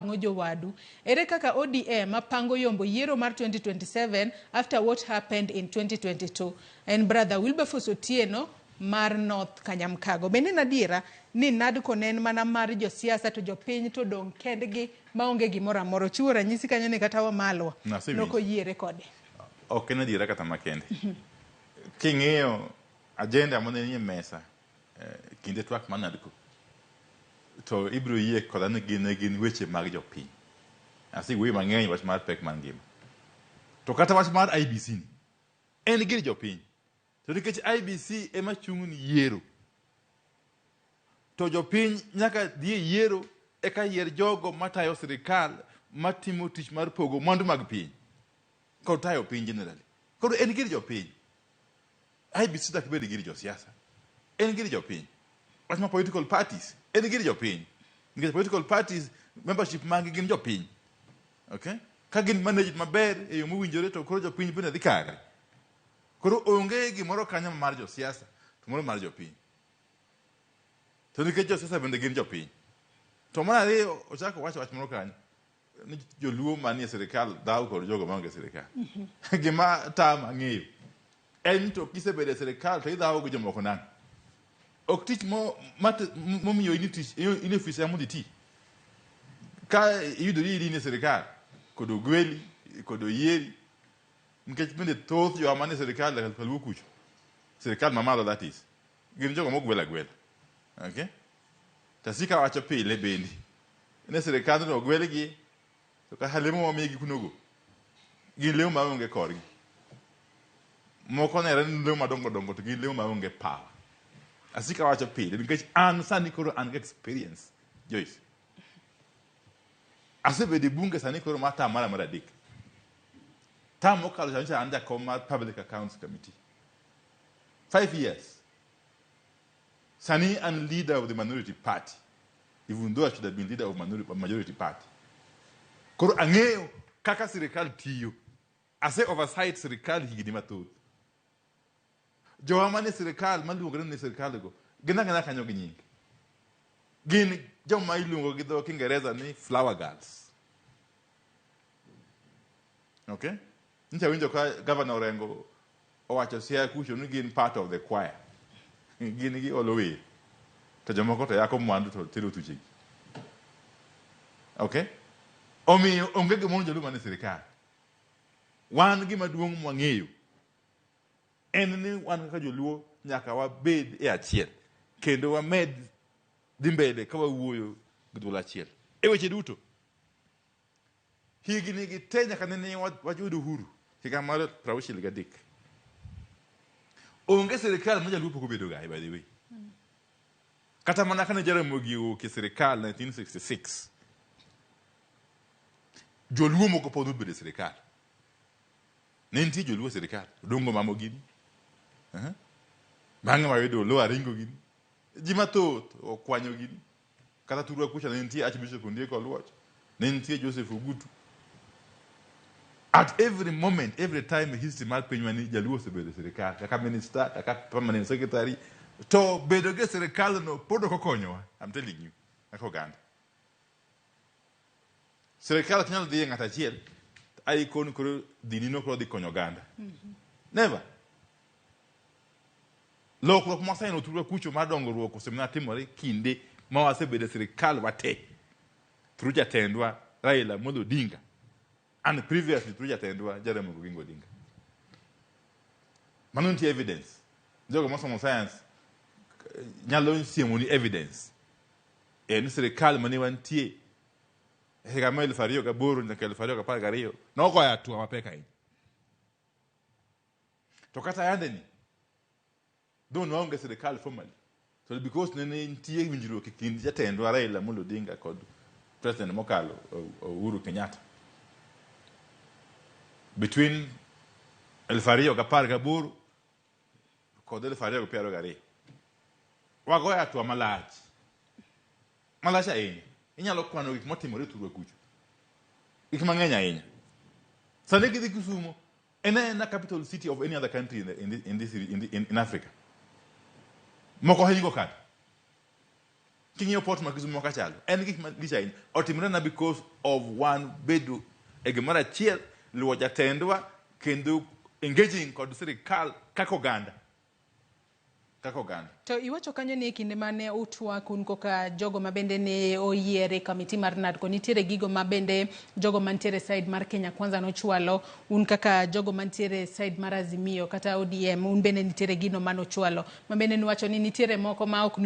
Jowadu, ere kaka ODM mapango yombo yiero mar 2027 after what happened in 2022. And brother Wilberforce Otieno mar North Kanyamkago. Bende nadiera ni NADCO ne en mana mar josiasa to jopiny to dong kendgi maonge gimoro amora. Chiwo ranyisi kanyo ne kata Wamalwa noko yiere kode. Ok en adiera kata makende. King'iyo ajenda mane nie mesa kinde twak mar NADCO to ibro yie koda ni gin weche mag jopiny. Asi wuoyo mang'eny wach mar pek mar ngima. To kata wach mar IBC ni en gir jopiny. To nikech IBC ema chung' ni yiero. To jopiny nyaka dhi yiero eka yier jogo matayo sirikal matimo tich mar pogo mwandu mag piny. Kod tayo piny generally. Koro en gir jopiny. IBC dak bed gir josiasa. En gir jopiny. Wach ma political parties en gir jopiny. Nikech political parties membership mag gin jopiny. Okay? Ka gin managed maber e yo mowinjore to koro jopiny bende dhi kare. Koro onge gimoro kanyo mar josiasa to moro mar jopiny. To nikech josiasa bende gin jopiny. To mar ariyo ochako wacho wach moro kanyo ni joluo manie sirikal dhaw kod jogo maonge sirikal. Gima tam ang'eyo en to kisebedo e sirikal to idhaw gi jomoko nang'. Ok tich momiyo in tich in ofisa mondo iti. Ka iyudori in e sirikal kod ogweli kod oyieri nikech bende thoth jo amane sirikal ka luo kucho. Sirikal mamalo that is. Gin jogo mogwela gwela. Okay? Tasika wacho pile bendi. Ne sirikal no ogwelgi to ka halemo mamigi kunogo. Gin leo maonge korgi. Moko ne ren leo madongo dongo to gin leo maonge power. Asika wacho pile nikech an sani koro an experience. Joyce. Asebede bunge sani koro mata mara adek. Tam okalo chancha anda koma Public Accounts Committee. 5 years. Sani and leader of the minority party. Even though I should have been leader of majority party. Koro angeo kaka sirikal tiyo. Ase oversight sirikal higini mathoth. Jomane sirikal maluongo ni sirikal go. Gina kanyo gi nying. Gin joma iluongo gi dho Kiingereza ni flower girls. Okay? Ncha winjo ka Governor Orengo owacho sia kucho ni gin part of the choir. Gin gi olowe. To jomoko to yako mwandu to tero tuche. Okay? Omiyo onge gimoro joluo mane sirikal. Wan gima duong' mwang'eyo en ni wan kaka joluo nyaka wabed e achiel kendo wamed dhi mbele ka wawuoyo gi dwol achiel e weche duto. Higni gi te nyaka ne wayudo uhuru higa mar 63. Onge sirikal ma jaluo pok obedo ga by the way. Kata mana kana Ramogi oke sirikal 1966. Joluo moko pod obedo sirikal. Ne nitie joluo sirikal, dongo mamo gini. Bang'e wayudo lo aringo gini. Ji mathoth okwanyo gini. Kata turwa kucha ne nitie Archbishop Ondieko Oluoch. Ne nitie Joseph Ogutu. At every moment, every time history mar piny mani jaluo osebedo sirikal, kaka minister, kaka permanent secretary, to bedo ge sirikal no pod ok okonyowa. I'm telling you. Kaka oganda. Sirikal nyalo dhi ng'at achiel ai kon koro dinino koro dhi konyo oganda. Never. Lokruok maseno turwa kucho mar dongruok osemna timore kinde ma wasebedo sirikal wate. Through jatendwa Raila Amolo Odinga. And previously through jatendwa Ramogi Odinga. Mano nitie evidence. Jogo mosomo science nyalo siemo ni evidence. En sirikal mane wantie higa mar 2008 nyaka 2012 nogoyo atua mapek ahinya. To kata yande ni don't know onge sirikal formally. So because ne nitie winjruok e kind jatendwa Raila Amolo Odinga kod President mokalo Uhuru Kenyatta. Between 2018 kod 2022. Wagoyo atua malach. Malach ahinya. Inyalo kwano gik motimore turwa kucho. Gik mang'eny ahinya. Sani gidhi Kisumo. En capital city of any other country in Africa. Moko hingo kata. King'iyo pot ma Kisumu kachalo en gik malich ahinya otimore na because of one bedo e gimoro achiel luwo jatendwa kendo engaging kod sirikal kaka oganda. To iwacho kanyo ni kinde mane utwak kun koka jogo mabende ne oyiere komiti mar NADCO nitiere gigo mabende jogo mantiere side mar Kenya Kwanza nochwalo un kaka jogo mantiere side mar Azimio kata ODM un bende nitiere gino manochwalo mabende niwacho ni nitiere moko ma ok